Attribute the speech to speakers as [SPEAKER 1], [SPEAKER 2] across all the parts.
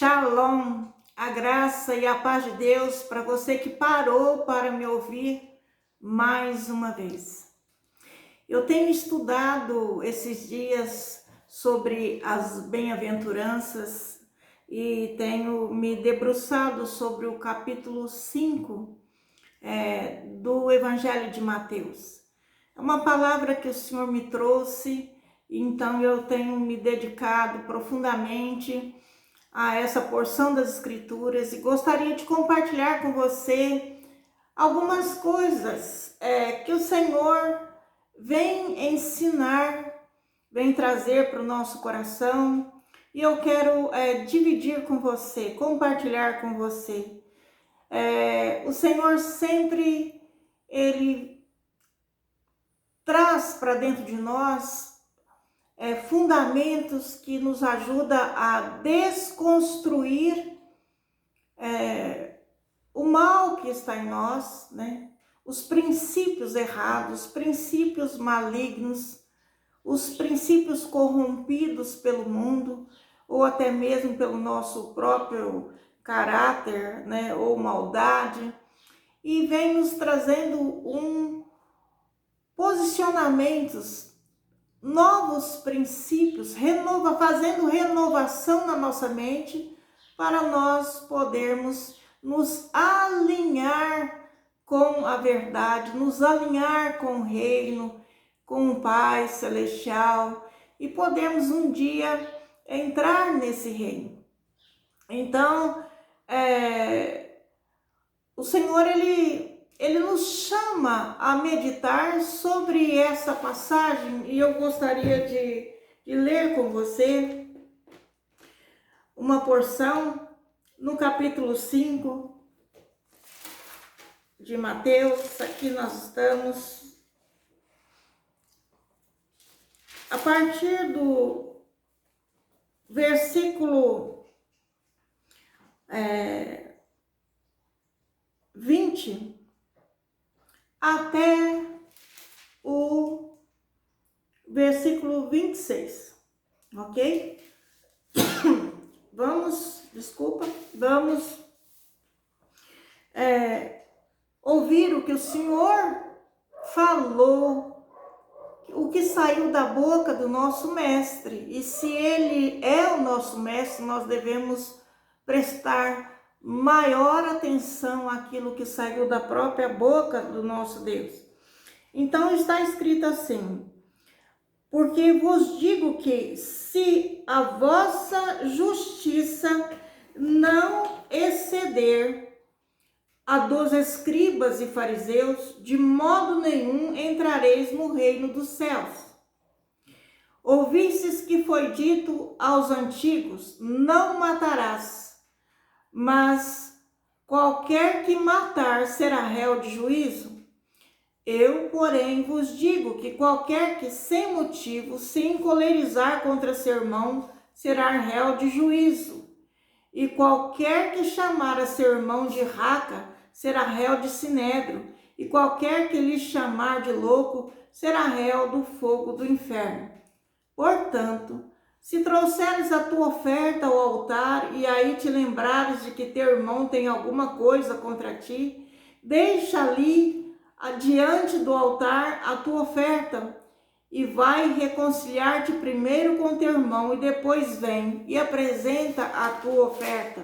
[SPEAKER 1] Shalom, a graça e a paz de Deus para você que parou para me ouvir mais uma vez. Eu tenho estudado esses dias sobre as bem-aventuranças e tenho me debruçado sobre o capítulo 5 do Evangelho de Mateus. É uma palavra que o Senhor me trouxe, então eu tenho me dedicado profundamente a essa porção das Escrituras e gostaria de compartilhar com você algumas coisas que o Senhor vem ensinar, vem trazer para o nosso coração, e eu quero dividir com você, compartilhar com você. O Senhor sempre, Ele traz para dentro de nós fundamentos que nos ajudam a desconstruir o mal que está em nós, né? Os princípios errados, os princípios malignos, os princípios corrompidos pelo mundo, ou até mesmo pelo nosso próprio caráter, né? Ou maldade, e vem nos trazendo posicionamentos, novos princípios, fazendo renovação na nossa mente, para nós podermos nos alinhar com a verdade, nos alinhar com o reino, com o Pai Celestial, e podermos um dia entrar nesse reino. Então, o Senhor, Ele nos chama a meditar sobre essa passagem, e eu gostaria de ler com você uma porção no capítulo 5 de Mateus. Aqui nós estamos a partir do versículo 20 até o versículo 26, ok? Vamos ouvir o que o Senhor falou, o que saiu da boca do nosso mestre. E se ele é o nosso mestre, nós devemos prestar maior atenção àquilo que saiu da própria boca do nosso Deus. Então está escrito assim: porque vos digo que se a vossa justiça não exceder a dos escribas e fariseus, de modo nenhum entrareis no reino dos céus. Ouvistes que foi dito aos antigos: não matarás, mas qualquer que matar será réu de juízo. Eu, porém, vos digo que qualquer que sem motivo se encolerizar contra seu irmão será réu de juízo. E qualquer que chamar a seu irmão de raca será réu de sinédrio. E qualquer que lhe chamar de louco será réu do fogo do inferno. Portanto, se trouxeres a tua oferta ao altar e aí te lembrares de que teu irmão tem alguma coisa contra ti, deixa ali diante do altar a tua oferta e vai reconciliar-te primeiro com teu irmão, e depois vem e apresenta a tua oferta.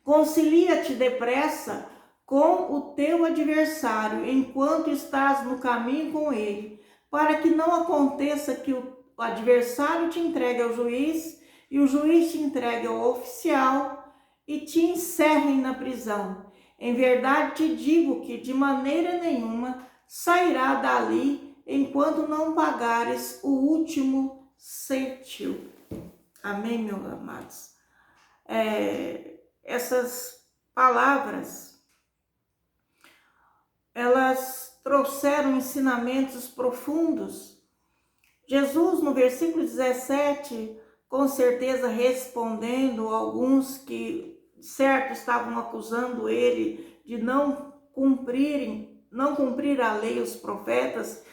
[SPEAKER 1] Concilia-te depressa com o teu adversário enquanto estás no caminho com ele, para que não aconteça que o adversário te entregue ao juiz e o juiz te entregue ao oficial e te encerrem na prisão. Em verdade te digo que de maneira nenhuma sairá dali enquanto não pagares o último cêntimo. Amém, meus amados? Essas palavras, elas trouxeram ensinamentos profundos. Jesus, no versículo 17, com certeza respondendo a alguns que certo estavam acusando ele de não cumprir a lei, os profetas,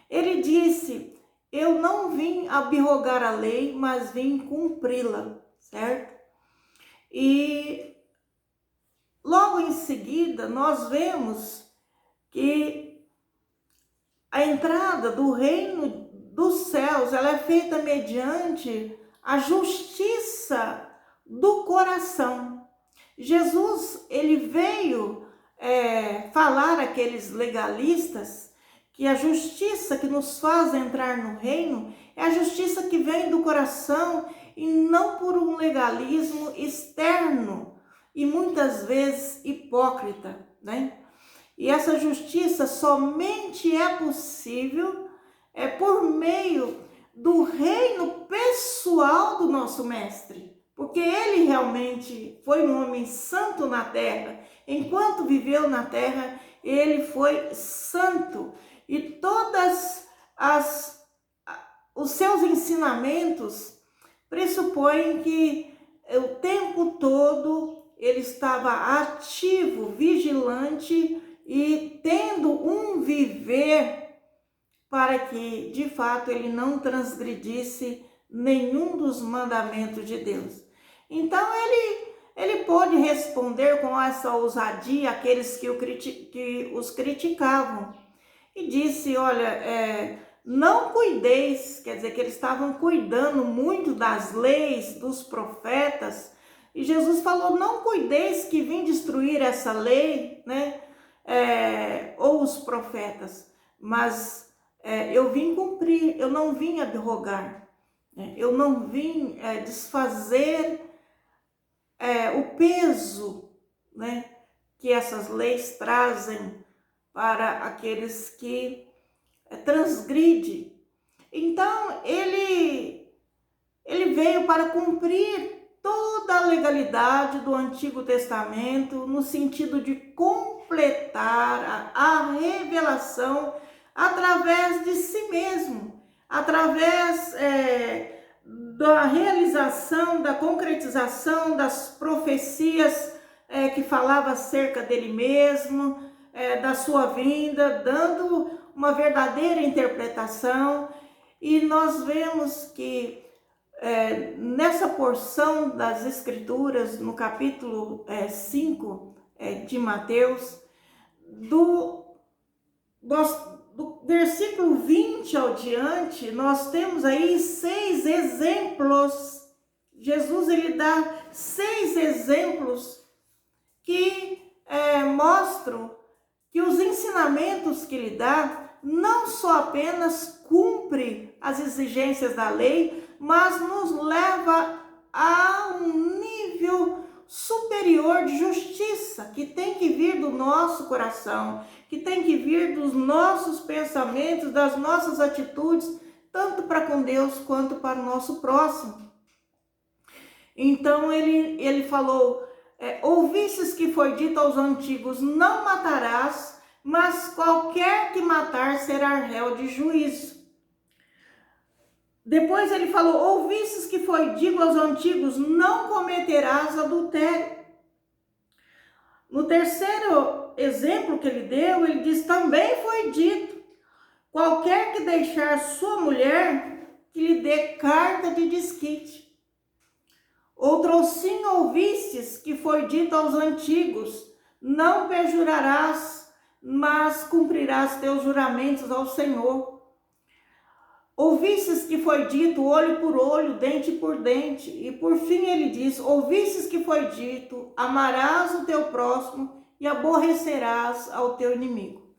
[SPEAKER 1] ele disse: eu não vim abrogar a lei, mas vim cumpri-la, certo? E logo em seguida nós vemos que a entrada do reino dos céus, ela é feita mediante a justiça do coração. Jesus, ele veio falar àqueles legalistas que a justiça que nos faz entrar no reino é a justiça que vem do coração e não por um legalismo externo e muitas vezes hipócrita, né? E essa justiça somente é possível por meio do reino pessoal do nosso mestre, porque ele realmente foi um homem santo na terra. Enquanto viveu na terra, ele foi santo e todas os seus ensinamentos pressupõem que o tempo todo ele estava ativo, vigilante e tendo um viver para que, de fato, ele não transgredisse nenhum dos mandamentos de Deus. Então, ele pôde responder com essa ousadia àqueles que os criticavam. E disse, olha, não cuideis, quer dizer que eles estavam cuidando muito das leis, dos profetas. E Jesus falou, não cuideis que vim destruir essa lei, né? Ou os profetas, mas eu vim cumprir, eu não vim abrogar, eu não vim desfazer o peso, né, que essas leis trazem para aqueles que transgridem. Então, ele veio para cumprir toda a legalidade do Antigo Testamento, no sentido de completar a revelação através de si mesmo, através da realização, da concretização das profecias que falava acerca dele mesmo, da sua vinda, dando uma verdadeira interpretação. E nós vemos que nessa porção das Escrituras, no capítulo 5 de Mateus, do versículo 20 ao diante, nós temos aí 6 exemplos. Jesus, ele dá 6 exemplos que mostram que os ensinamentos que ele dá não só apenas cumpre as exigências da lei, mas nos leva a um nível superior de justiça, que tem que vir do nosso coração, que tem que vir dos nossos pensamentos, das nossas atitudes, tanto para com Deus quanto para o nosso próximo. Então ele falou, ouvistes que foi dito aos antigos, não matarás, mas qualquer que matar será réu de juízo. Depois ele falou, ouvistes que foi dito aos antigos, não cometerás adultério. No terceiro exemplo que ele deu, ele diz, também foi dito, qualquer que deixar sua mulher, que lhe dê carta de desquite. Outrosim ouvistes que foi dito aos antigos, não perjurarás, mas cumprirás teus juramentos ao Senhor. Ouvistes que foi dito olho por olho, dente por dente. E por fim ele diz, ouvistes que foi dito, amarás o teu próximo e aborrecerás ao teu inimigo.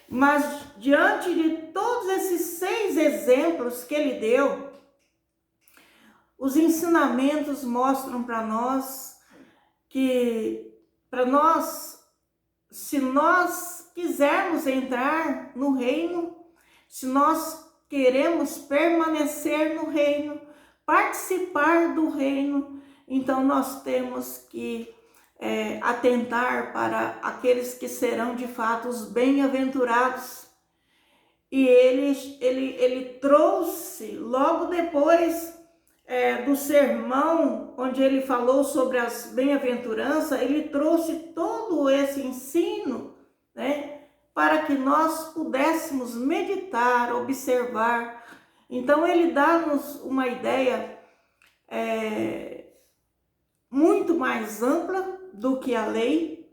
[SPEAKER 1] Mas diante de todos esses 6 exemplos que ele deu, os ensinamentos mostram para nós que, se nós quisermos entrar no reino, se nós queremos permanecer no reino, participar do reino, então nós temos que atentar para aqueles que serão de fato os bem-aventurados. E ele trouxe, logo depois do sermão, onde ele falou sobre as bem-aventuranças, ele trouxe todo esse ensino, né? Para que nós pudéssemos meditar, observar. Então ele dá-nos uma ideia muito mais ampla do que a lei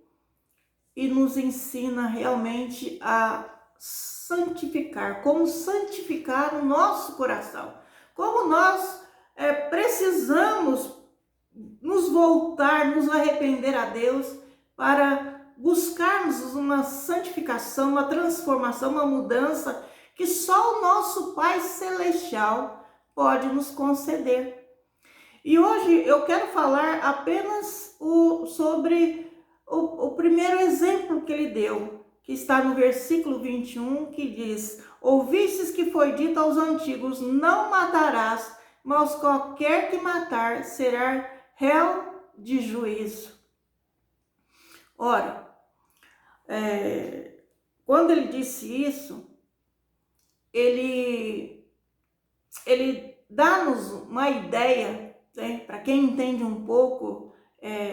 [SPEAKER 1] e nos ensina realmente a santificar, como santificar o nosso coração, como nós precisamos nos voltar, nos arrepender a Deus para buscarmos uma santificação, uma transformação, uma mudança que só o nosso Pai Celestial pode nos conceder. E hoje eu quero falar apenas sobre o primeiro exemplo que ele deu, que está no versículo 21, que diz: ouvistes que foi dito aos antigos, não matarás, mas qualquer que matar será réu de juízo. Ora, quando ele disse isso, ele dá-nos uma ideia, né, para quem entende um pouco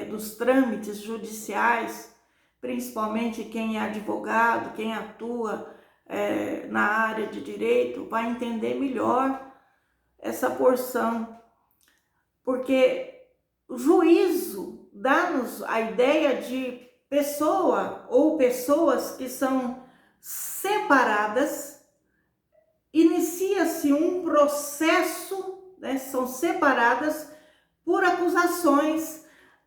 [SPEAKER 1] dos trâmites judiciais, principalmente quem é advogado, quem atua na área de direito, vai entender melhor essa porção, porque o juízo dá-nos a ideia de pessoa ou pessoas que são separadas, inicia-se um processo, né, são separadas por acusações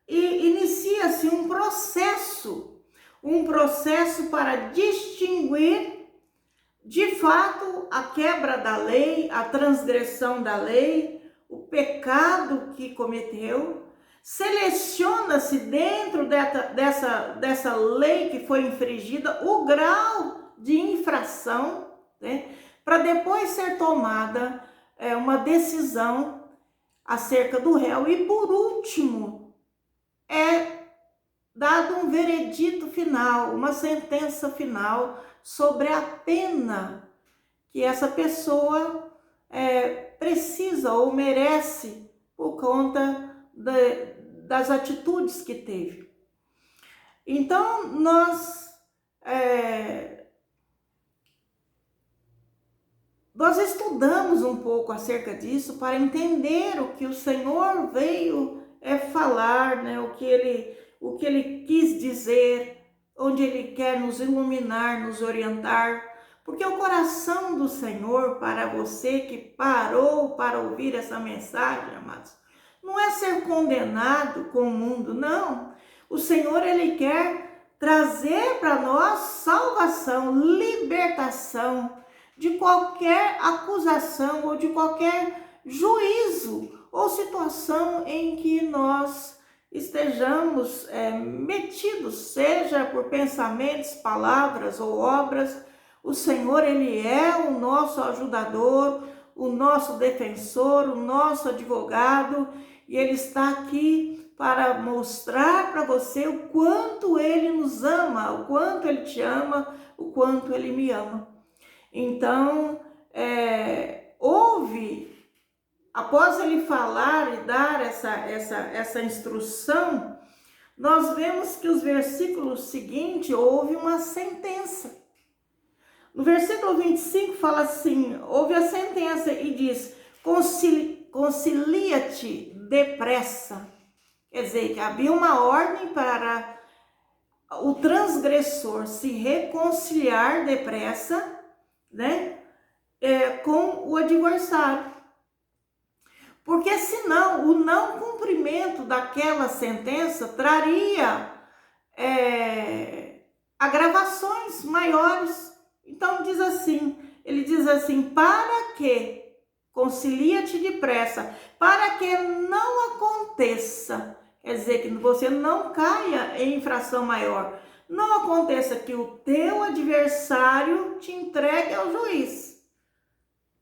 [SPEAKER 1] e inicia-se um processo para distinguir de fato a quebra da lei, a transgressão da lei, o pecado que cometeu. Seleciona-se dentro dessa lei que foi infringida o grau de infração, né, para depois ser tomada uma decisão acerca do réu. E por último, é dado um veredito final, uma sentença final sobre a pena que essa pessoa precisa ou merece por conta das atitudes que teve. Então, nós estudamos um pouco acerca disso para entender o que o Senhor veio falar, né? o que ele quis dizer, onde ele quer nos iluminar, nos orientar. Porque o coração do Senhor para você que parou para ouvir essa mensagem, amados, não é ser condenado com o mundo, não. O Senhor, ele quer trazer para nós salvação, libertação de qualquer acusação ou de qualquer juízo ou situação em que nós estejamos metidos, seja por pensamentos, palavras ou obras. O Senhor, ele é o nosso ajudador, o nosso defensor, o nosso advogado, e ele está aqui para mostrar para você o quanto ele nos ama, o quanto ele te ama, o quanto ele me ama. Então, após ele falar e dar essa instrução, nós vemos que os versículos seguintes houve uma sentença. No versículo 25 fala assim: houve a sentença e diz: concilia-te depressa. Quer dizer, que havia uma ordem para o transgressor se reconciliar depressa, né, com o adversário. Porque senão o não cumprimento daquela sentença traria agravações maiores. Então ele diz assim, para que, concilia-te depressa, para que não aconteça, quer dizer, que você não caia em infração maior, não aconteça que o teu adversário te entregue ao juiz,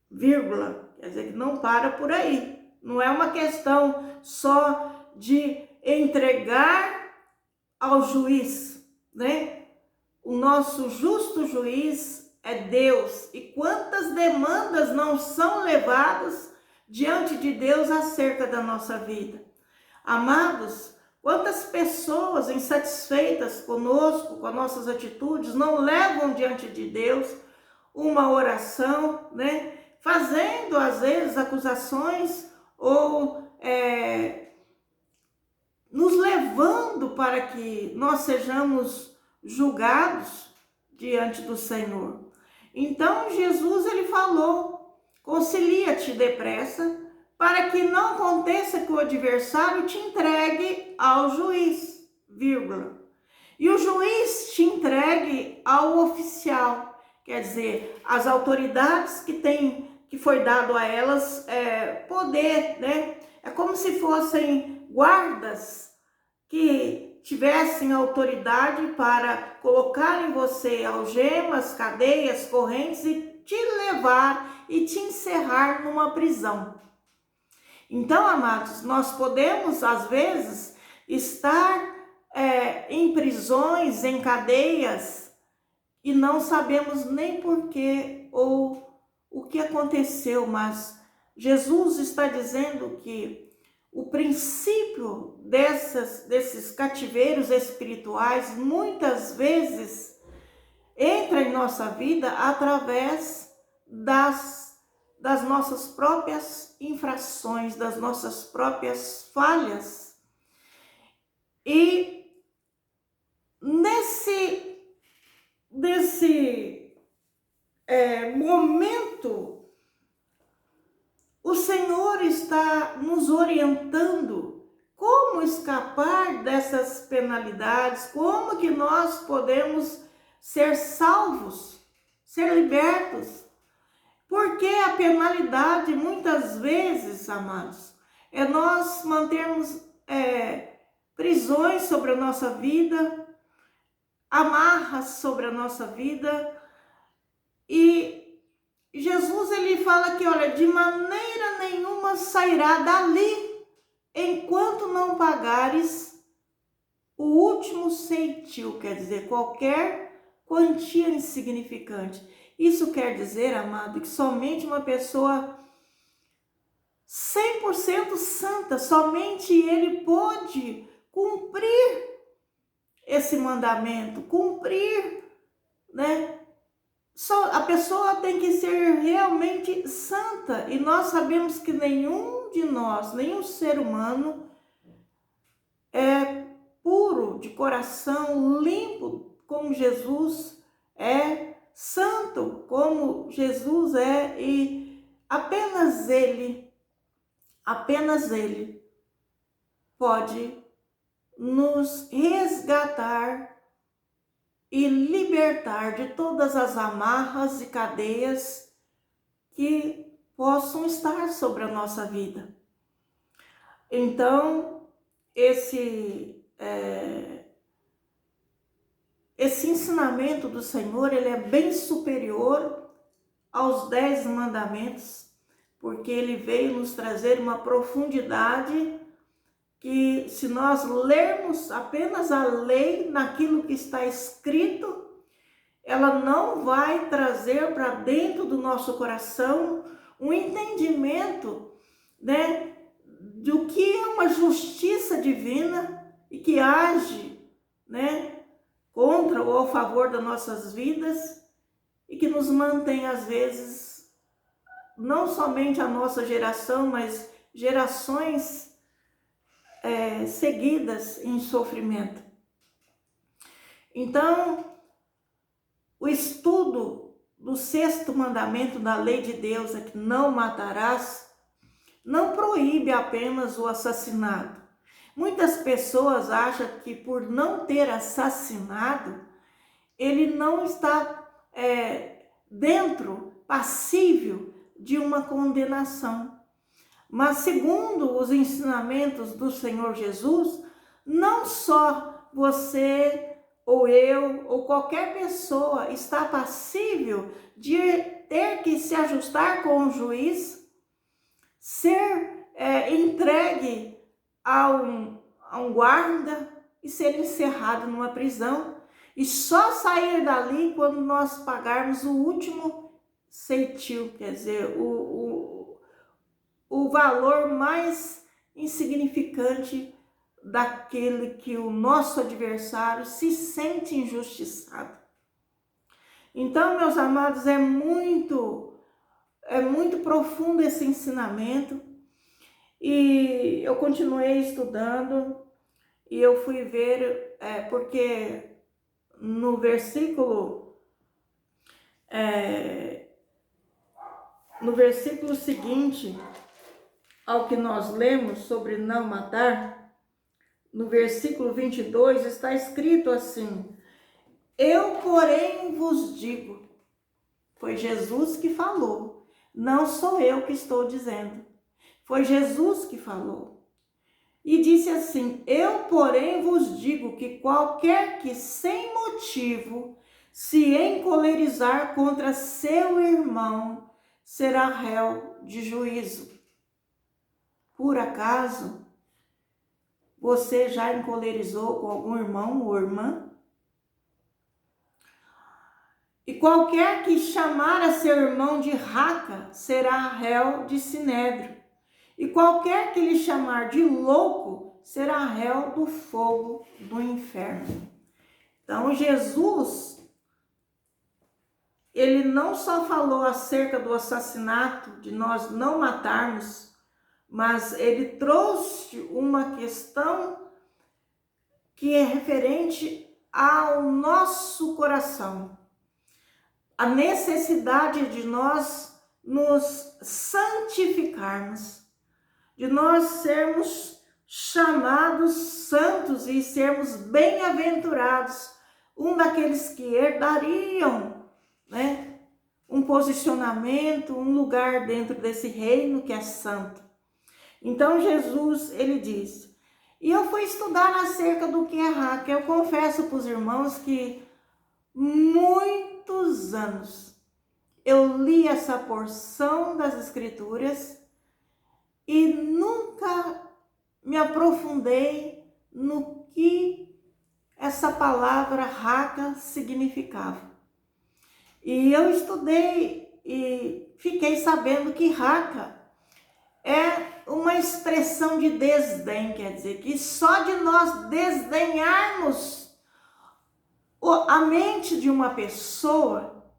[SPEAKER 1] vírgula, quer dizer que não para por aí, não é uma questão só de entregar ao juiz, né? O nosso justo juiz é Deus, e quantas demandas não são levadas diante de Deus acerca da nossa vida. Amados, quantas pessoas insatisfeitas conosco, com as nossas atitudes, não levam diante de Deus uma oração, né? Fazendo às vezes acusações ou para que nós sejamos julgados diante do Senhor. Então Jesus ele falou: concilia-te depressa, para que não aconteça que o adversário te entregue ao juiz, vírgula. E o juiz te entregue ao oficial, quer dizer, as autoridades que foi dado a elas poder, né? É como se fossem guardas que tivessem autoridade para colocar em você algemas, cadeias, correntes e te levar e te encerrar numa prisão. Então, amados, nós podemos às vezes estar em prisões, em cadeias, e não sabemos nem porquê ou o que aconteceu, mas Jesus está dizendo que o princípio desses cativeiros espirituais muitas vezes entra em nossa vida através das nossas próprias infrações, das nossas próprias falhas. E nesse momento, o Senhor está nos orientando como escapar dessas penalidades, como que nós podemos ser salvos, ser libertos. Porque a penalidade, muitas vezes, amados, é nós mantermos prisões sobre a nossa vida, amarras sobre a nossa vida. E Jesus ele fala que, olha, de maneira nenhuma sairá dali enquanto não pagares o último ceitil, quer dizer, qualquer quantia insignificante. Isso quer dizer, amado, que somente uma pessoa 100% santa, somente ele pode cumprir esse mandamento, cumprir, né? A pessoa tem que ser realmente santa, e nós sabemos que nenhum de nós, nenhum ser humano é puro de coração, limpo como Jesus é, santo como Jesus é, e apenas Ele pode nos resgatar e libertar de todas as amarras e cadeias que possam estar sobre a nossa vida. Então, esse ensinamento do Senhor, ele é bem superior aos 10 mandamentos, porque ele veio nos trazer uma profundidade que, se nós lermos apenas a lei naquilo que está escrito, ela não vai trazer para dentro do nosso coração um entendimento, né, do que é uma justiça divina e que age, né, contra ou a favor das nossas vidas, e que nos mantém, às vezes, não somente a nossa geração, mas gerações seguidas em sofrimento. Então, o estudo do 6º mandamento da lei de Deus, é que não matarás, não proíbe apenas o assassinato. Muitas pessoas acham que por não ter assassinado, ele não está passível de uma condenação. Mas segundo os ensinamentos do Senhor Jesus, não só você ou eu ou qualquer pessoa está passível de ter que se ajustar com o juiz, ser entregue a um guarda e ser encerrado numa prisão, e só sair dali quando nós pagarmos o último ceitil, quer dizer, o valor mais insignificante daquele que o nosso adversário se sente injustiçado. Então, meus amados, é muito profundo esse ensinamento, e eu continuei estudando, e eu fui ver, porque no versículo seguinte ao que nós lemos sobre não matar, no versículo 22 está escrito assim: eu, porém, vos digo. Foi Jesus que falou, não sou eu que estou dizendo. Foi Jesus que falou. E disse assim: eu, porém, vos digo que qualquer que sem motivo se encolerizar contra seu irmão será réu de juízo. Por acaso você já encolerizou com algum irmão ou irmã? E qualquer que chamar a seu irmão de raca será réu de sinédrio. E qualquer que lhe chamar de louco será réu do fogo do inferno. Então Jesus, ele não só falou acerca do assassinato, de nós não matarmos, mas ele trouxe uma questão que é referente ao nosso coração. A necessidade de nós nos santificarmos, de nós sermos chamados santos e sermos bem-aventurados, um daqueles que herdariam, né, um posicionamento, um lugar dentro desse reino que é santo. Então Jesus, ele diz, e eu fui estudar acerca do que é raca. Eu confesso para os irmãos que muitos anos eu li essa porção das Escrituras e nunca me aprofundei no que essa palavra raca significava. E eu estudei e fiquei sabendo que raca é uma expressão de desdém, quer dizer que só de nós desdenharmos a mente de uma pessoa,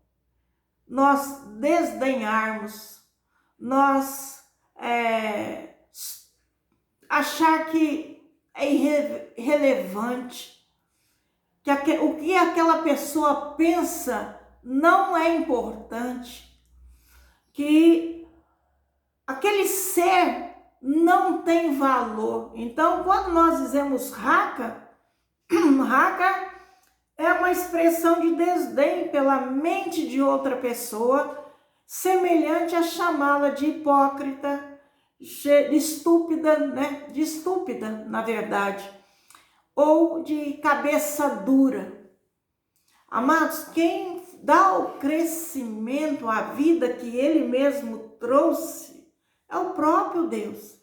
[SPEAKER 1] nós desdenharmos, nós achar que é irrelevante, que o que aquela pessoa pensa não é importante, que aquele ser não tem valor. Então, quando nós dizemos raca, raca é uma expressão de desdém pela mente de outra pessoa, semelhante a chamá-la de hipócrita, de estúpida, né? De estúpida, na verdade, ou de cabeça dura. Amados, quem dá o crescimento à vida que ele mesmo trouxe é o próprio Deus.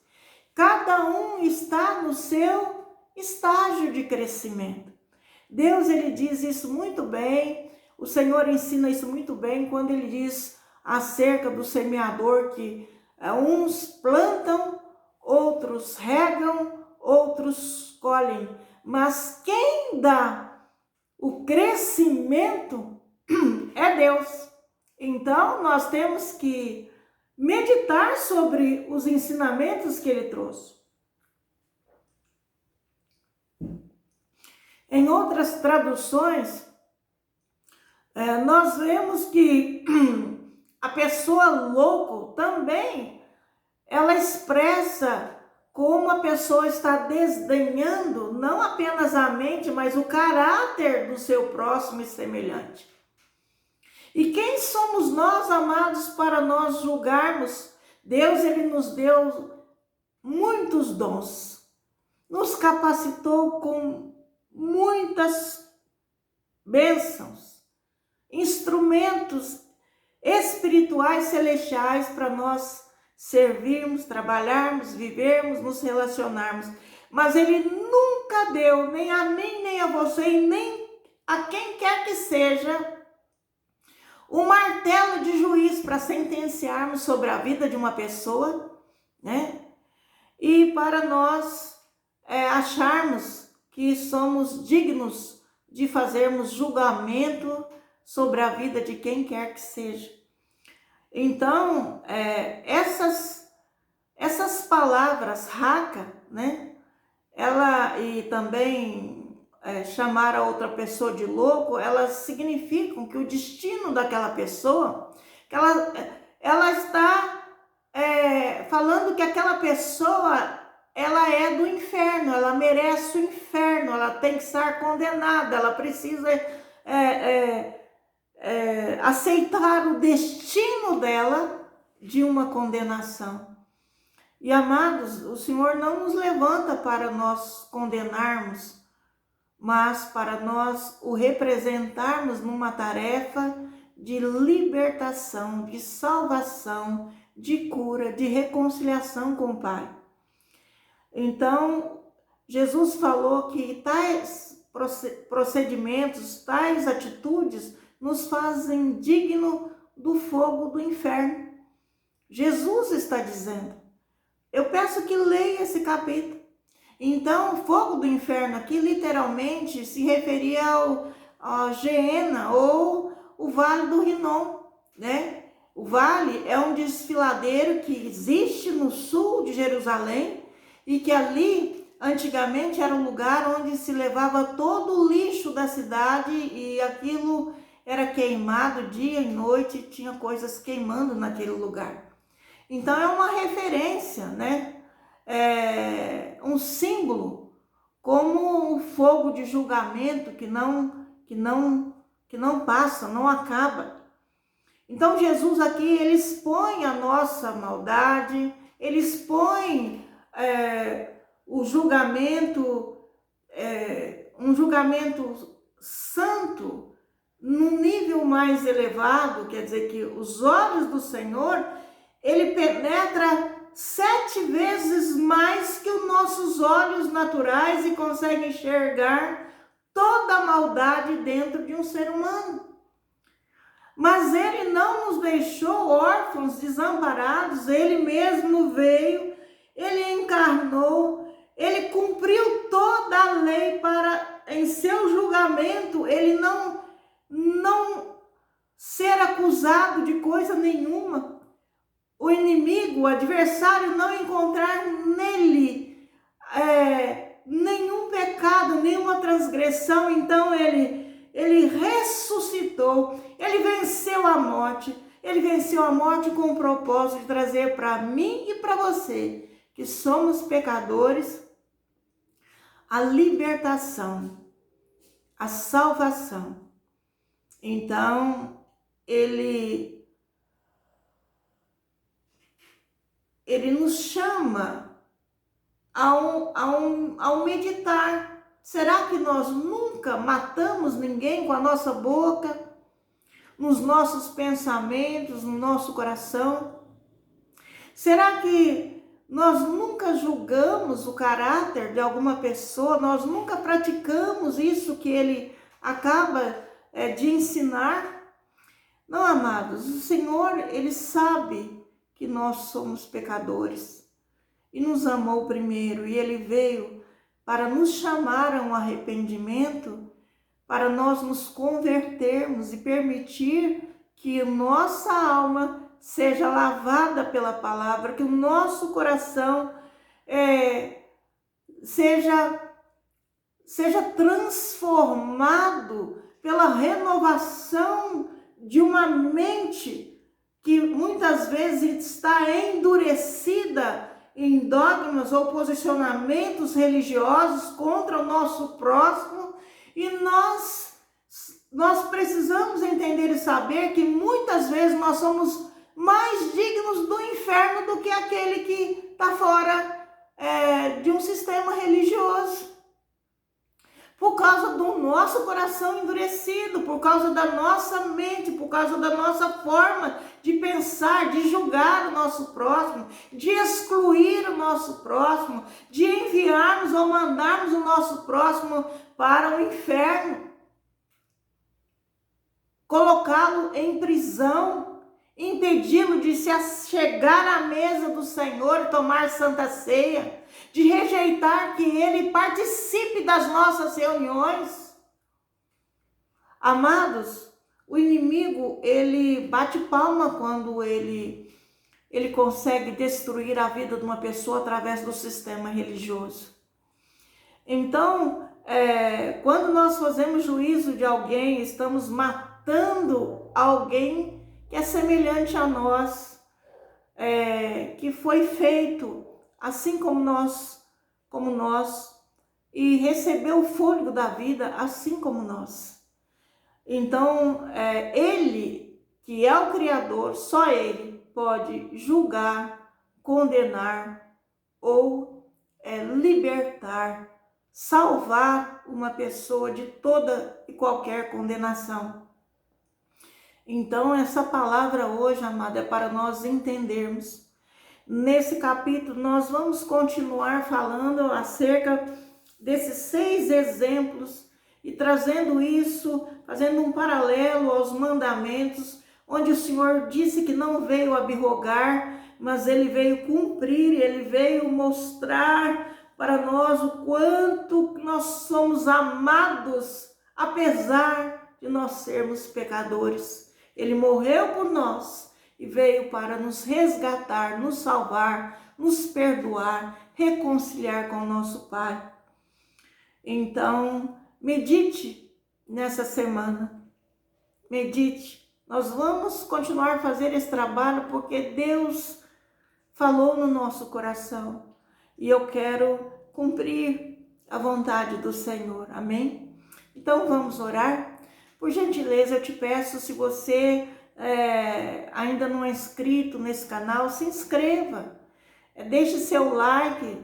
[SPEAKER 1] Cada um está no seu estágio de crescimento. Deus, ele diz isso muito bem, o Senhor ensina isso muito bem quando ele diz acerca do semeador que uns plantam, outros regam, outros colhem, mas quem dá o crescimento é Deus. Então, nós temos que meditar sobre os ensinamentos que ele trouxe. Em outras traduções, nós vemos que a pessoa louco também, ela expressa como a pessoa está desdenhando não apenas a mente, mas o caráter do seu próximo e semelhante. E quem somos nós, amados, para nós julgarmos? Deus, ele nos deu muitos dons, nos capacitou com muitas bênçãos, instrumentos espirituais celestiais para nós servirmos, trabalharmos, vivermos, nos relacionarmos. Mas ele nunca deu, nem a mim, nem a você, e nem a quem quer que seja, um martelo de juiz para sentenciarmos sobre a vida de uma pessoa, né? E para nós acharmos que somos dignos de fazermos julgamento sobre a vida de quem quer que seja. Então, essas palavras raca, né? e também chamar a outra pessoa de louco, elas significam que o destino daquela pessoa, que ela está falando que aquela pessoa, ela é do inferno, ela merece o inferno, ela tem que estar condenada, ela precisa aceitar o destino dela de uma condenação. E amados, o Senhor não nos levanta para nós condenarmos, mas para nós o representarmos numa tarefa de libertação, de salvação, de cura, de reconciliação com o Pai. Então, Jesus falou que tais procedimentos, tais atitudes nos fazem digno do fogo do inferno. Jesus está dizendo. Eu peço que leia esse capítulo. Então, o fogo do inferno aqui literalmente se referia ao Geena ou o Vale do Rinom, né? O vale é um desfiladeiro que existe no sul de Jerusalém e que ali antigamente era um lugar onde se levava todo o lixo da cidade e aquilo era queimado dia e noite, tinha coisas queimando naquele lugar. Então é uma referência, né? Um símbolo, como o fogo de julgamento que não passa, não acaba. Então Jesus aqui, ele expõe a nossa maldade, ele expõe o julgamento, um julgamento santo, num nível mais elevado, quer dizer que os olhos do Senhor, ele penetra 7 vezes mais que os nossos olhos naturais e consegue enxergar toda a maldade dentro de um ser humano. Mas ele não nos deixou órfãos, desamparados, ele mesmo veio, ele encarnou, ele cumpriu toda a lei para, em seu julgamento, ele não ser acusado de coisa nenhuma. O inimigo, o adversário, não encontrar nele nenhum pecado, nenhuma transgressão. Então ele ressuscitou, ele venceu a morte. Ele venceu a morte com o propósito de trazer para mim e para você, que somos pecadores, a libertação, a salvação. Então, ele nos chama ao meditar. Será que nós nunca matamos ninguém com a nossa boca, nos nossos pensamentos, no nosso coração? Será que nós nunca julgamos o caráter de alguma pessoa? Nós nunca praticamos isso que ele acaba de ensinar? Não, amados, o Senhor, ele sabe que nós somos pecadores e nos amou primeiro, e ele veio para nos chamar a um arrependimento, para nós nos convertermos e permitir que nossa alma seja lavada pela palavra, que o nosso coração seja transformado pela renovação de uma mente que muitas vezes está endurecida em dogmas ou posicionamentos religiosos contra o nosso próximo, e nós precisamos entender e saber que muitas vezes nós somos mais dignos do inferno do que aquele que está fora de um sistema religioso. Por causa do nosso coração endurecido, por causa da nossa mente, por causa da nossa forma de pensar, de julgar o nosso próximo, de excluir o nosso próximo, de enviarmos ou mandarmos o nosso próximo para o inferno, colocá-lo em prisão, impedi-lo de se chegar à mesa do Senhor e tomar santa ceia, de rejeitar que ele participe das nossas reuniões. Amados, o inimigo, ele bate palma quando ele consegue destruir a vida de uma pessoa através do sistema religioso. Então, quando nós fazemos juízo de alguém, estamos matando alguém que é semelhante a nós, que foi feito assim como nós, e recebeu o fôlego da vida assim como nós. Então, ele, que é o Criador, só ele pode julgar, condenar ou libertar, salvar uma pessoa de toda e qualquer condenação. Então, essa palavra hoje, amada, é para nós entendermos. Nesse capítulo, nós vamos continuar falando acerca desses 6 exemplos e trazendo isso, fazendo um paralelo aos mandamentos, onde o Senhor disse que não veio abrogar, mas ele veio cumprir, ele veio mostrar para nós o quanto nós somos amados, apesar de nós sermos pecadores. Ele morreu por nós e veio para nos resgatar, nos salvar, nos perdoar, reconciliar com o nosso Pai. Então, medite nessa semana, medite. Nós vamos continuar a fazer esse trabalho porque Deus falou no nosso coração e eu quero cumprir a vontade do Senhor, amém? Então vamos orar. Por gentileza, eu te peço, se você ainda não é inscrito nesse canal, se inscreva, deixe seu like,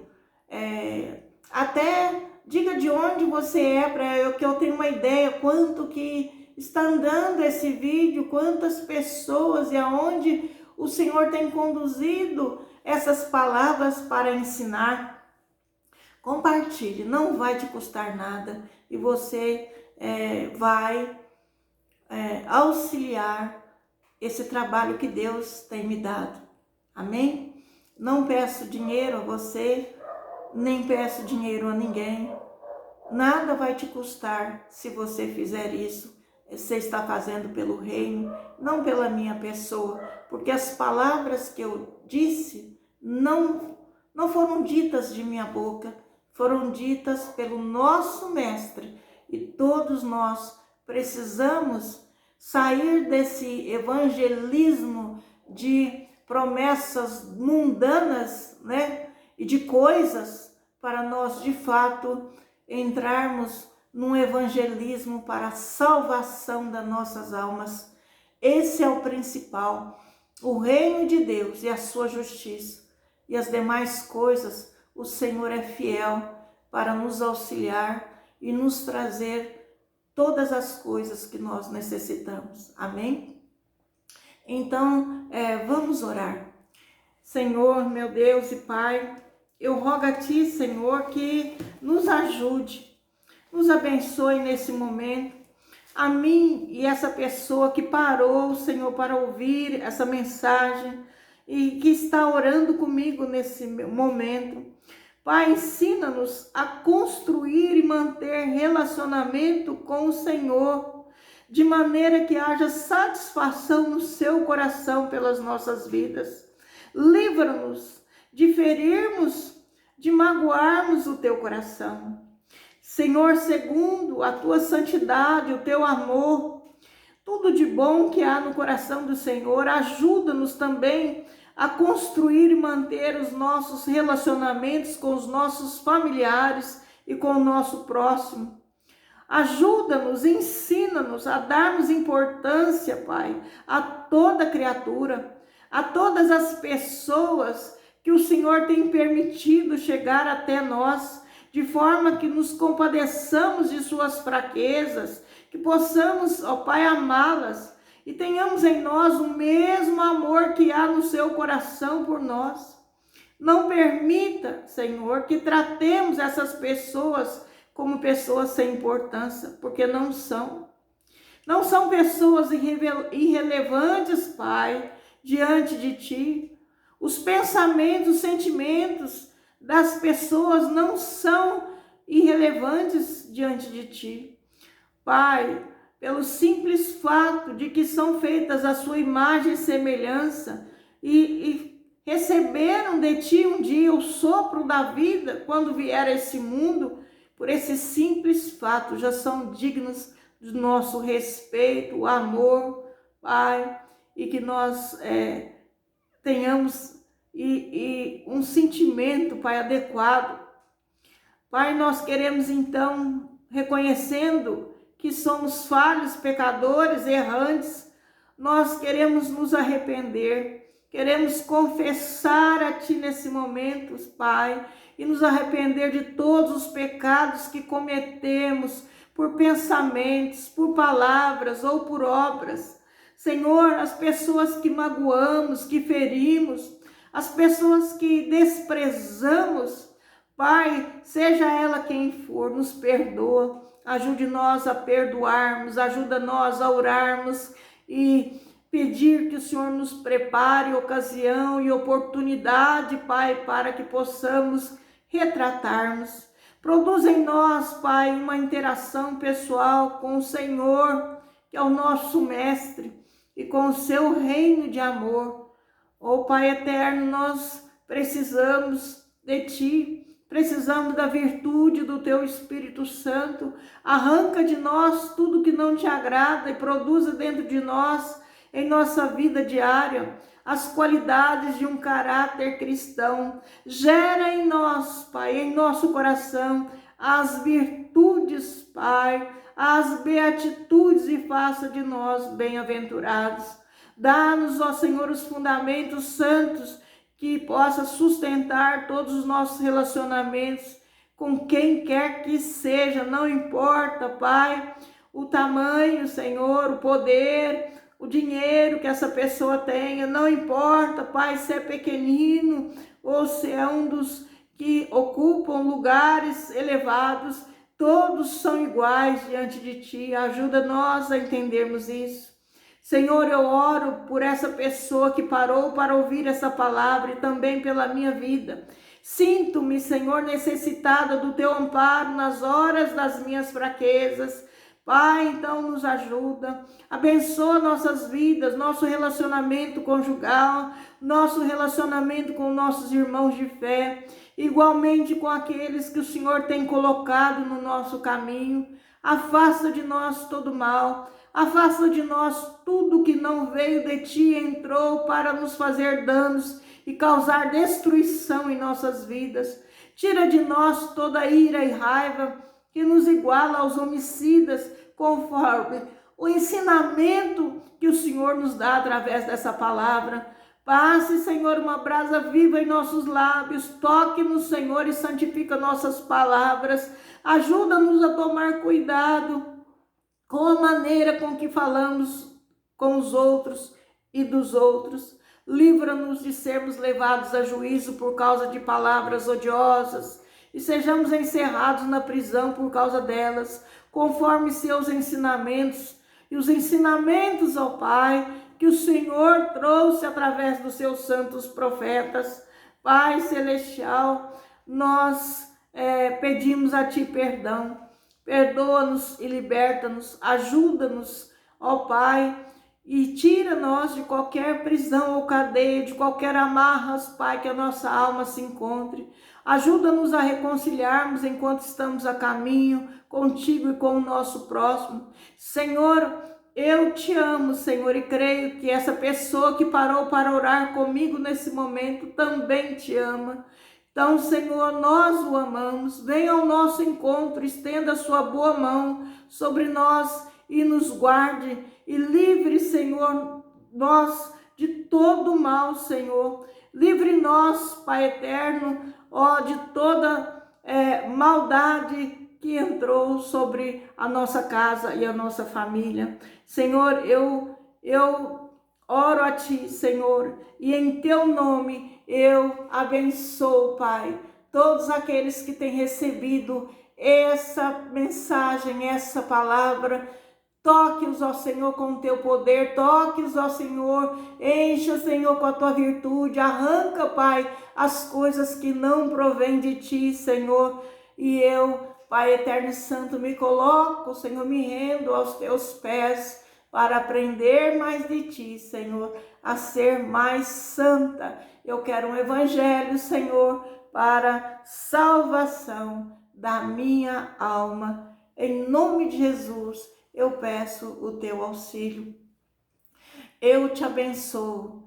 [SPEAKER 1] até diga de onde você é, para que eu tenha uma ideia quanto que está andando esse vídeo, quantas pessoas e aonde o Senhor tem conduzido essas palavras para ensinar. Compartilhe, não vai te custar nada e você vai auxiliar esse trabalho que Deus tem me dado. Amém? Não peço dinheiro a você, nem peço dinheiro a ninguém. Nada vai te custar se você fizer isso. Você está fazendo pelo reino, não pela minha pessoa, porque as palavras que eu disse não foram ditas de minha boca, foram ditas pelo nosso Mestre, e todos nós precisamos sair desse evangelismo de promessas mundanas, né? E de coisas, para nós de fato entrarmos num evangelismo para a salvação das nossas almas. Esse é o principal, o reino de Deus e a sua justiça. E as demais coisas, o Senhor é fiel para nos auxiliar e nos trazer todas as coisas que nós necessitamos. Amém? Então, vamos orar. Senhor, meu Deus e Pai, eu rogo a Ti, Senhor, que nos ajude, nos abençoe nesse momento, a mim e essa pessoa que parou, Senhor, para ouvir essa mensagem e que está orando comigo nesse momento. Pai, ensina-nos a construir e manter relacionamento com o Senhor, de maneira que haja satisfação no seu coração pelas nossas vidas. Livra-nos de ferirmos, de magoarmos o teu coração. Senhor, segundo a tua santidade, o teu amor, tudo de bom que há no coração do Senhor, ajuda-nos também a construir e manter os nossos relacionamentos com os nossos familiares e com o nosso próximo. Ajuda-nos, ensina-nos a darmos importância, Pai, a toda criatura, a todas as pessoas que o Senhor tem permitido chegar até nós, de forma que nos compadeçamos de suas fraquezas, que possamos, ó Pai, amá-las e tenhamos em nós o mesmo amor que há no seu coração por nós. Não permita, Senhor, que tratemos essas pessoas como pessoas sem importância, porque não são. Não são pessoas irrelevantes, Pai, diante de Ti. Os pensamentos, os sentimentos das pessoas não são irrelevantes diante de Ti. Pai, pelo simples fato de que são feitas a sua imagem e semelhança e receberam de Ti um dia o sopro da vida quando vier a esse mundo, por esse simples fato, já são dignos do nosso respeito, amor, Pai, e que nós tenhamos um sentimento, Pai, adequado. Pai, nós queremos então, reconhecendo que somos falhos, pecadores, errantes, nós queremos nos arrepender, queremos confessar a Ti nesse momento, Pai, e nos arrepender de todos os pecados que cometemos por pensamentos, por palavras ou por obras. Senhor, as pessoas que magoamos, que ferimos, as pessoas que desprezamos, Pai, seja ela quem for, nos perdoa, ajude nós a perdoarmos, ajuda nós a orarmos e pedir que o Senhor nos prepare ocasião e oportunidade, Pai, para que possamos retratarmos. Produz em nós, Pai, uma interação pessoal com o Senhor, que é o nosso Mestre, e com o seu reino de amor. Oh, Pai eterno, nós precisamos de Ti. Precisamos da virtude do Teu Espírito Santo. Arranca de nós tudo que não Te agrada e produza dentro de nós, em nossa vida diária, as qualidades de um caráter cristão. Gera em nós, Pai, em nosso coração, as virtudes, Pai, as beatitudes e faça de nós bem-aventurados. Dá-nos, ó Senhor, os fundamentos santos que possa sustentar todos os nossos relacionamentos com quem quer que seja, não importa, Pai, o tamanho, Senhor, o poder, o dinheiro que essa pessoa tenha, não importa, Pai, se é pequenino ou se é um dos que ocupam lugares elevados, todos são iguais diante de Ti. Ajuda nós a entendermos isso. Senhor, eu oro por essa pessoa que parou para ouvir essa palavra e também pela minha vida. Sinto-me, Senhor, necessitada do Teu amparo nas horas das minhas fraquezas. Pai, então nos ajuda, abençoa nossas vidas, nosso relacionamento conjugal, nosso relacionamento com nossos irmãos de fé, igualmente com aqueles que o Senhor tem colocado no nosso caminho. Afasta de nós todo mal. Afasta de nós tudo que não veio de Ti e entrou para nos fazer danos e causar destruição em nossas vidas. Tira de nós toda ira e raiva que nos iguala aos homicidas, conforme o ensinamento que o Senhor nos dá através dessa palavra. Passe, Senhor, uma brasa viva em nossos lábios. Toque-nos, Senhor, e santifica nossas palavras. Ajuda-nos a tomar cuidado com a maneira com que falamos com os outros e dos outros. Livra-nos de sermos levados a juízo por causa de palavras odiosas e sejamos encerrados na prisão por causa delas, conforme seus ensinamentos e os ensinamentos, ó Pai, que o Senhor trouxe através dos seus santos profetas. Pai celestial, nós pedimos a Ti perdão. Perdoa-nos e liberta-nos, ajuda-nos, ó Pai, e tira-nos de qualquer prisão ou cadeia, de qualquer amarras, Pai, que a nossa alma se encontre. Ajuda-nos a reconciliarmos enquanto estamos a caminho contigo e com o nosso próximo. Senhor, eu Te amo, Senhor, e creio que essa pessoa que parou para orar comigo nesse momento também Te ama. Então, Senhor, nós o amamos. Venha ao nosso encontro, estenda a sua boa mão sobre nós e nos guarde. E livre, Senhor, nós de todo mal, Senhor. Livre nós, Pai eterno, ó, de toda maldade que entrou sobre a nossa casa e a nossa família. Senhor, eu oro a Ti, Senhor, e em Teu nome eu abençoo, Pai, todos aqueles que têm recebido essa mensagem, essa palavra. Toque-os, ó Senhor, com o Teu poder, toque-os, ó Senhor, encha, Senhor, com a Tua virtude, arranca, Pai, as coisas que não provêm de Ti, Senhor, e eu, Pai eterno e santo, me coloco, Senhor, me rendo aos Teus pés, para aprender mais de Ti, Senhor, a ser mais santa. Eu quero um evangelho, Senhor, para salvação da minha alma. Em nome de Jesus, eu peço o teu auxílio. Eu te abençoo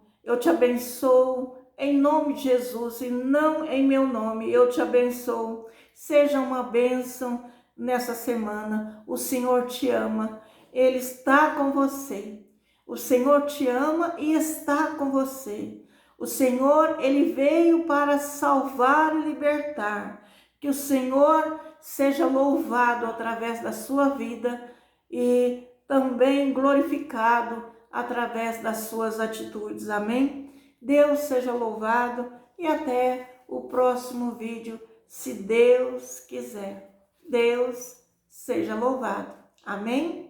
[SPEAKER 1] em nome de Jesus e não em meu nome. Eu te abençoo. Seja uma bênção nessa semana. O Senhor te ama, Ele está com você. O Senhor te ama e está com você. O Senhor, Ele veio para salvar e libertar. Que o Senhor seja louvado através da sua vida e também glorificado através das suas atitudes. Amém? Deus seja louvado e até o próximo vídeo, se Deus quiser. Deus seja louvado. Amém?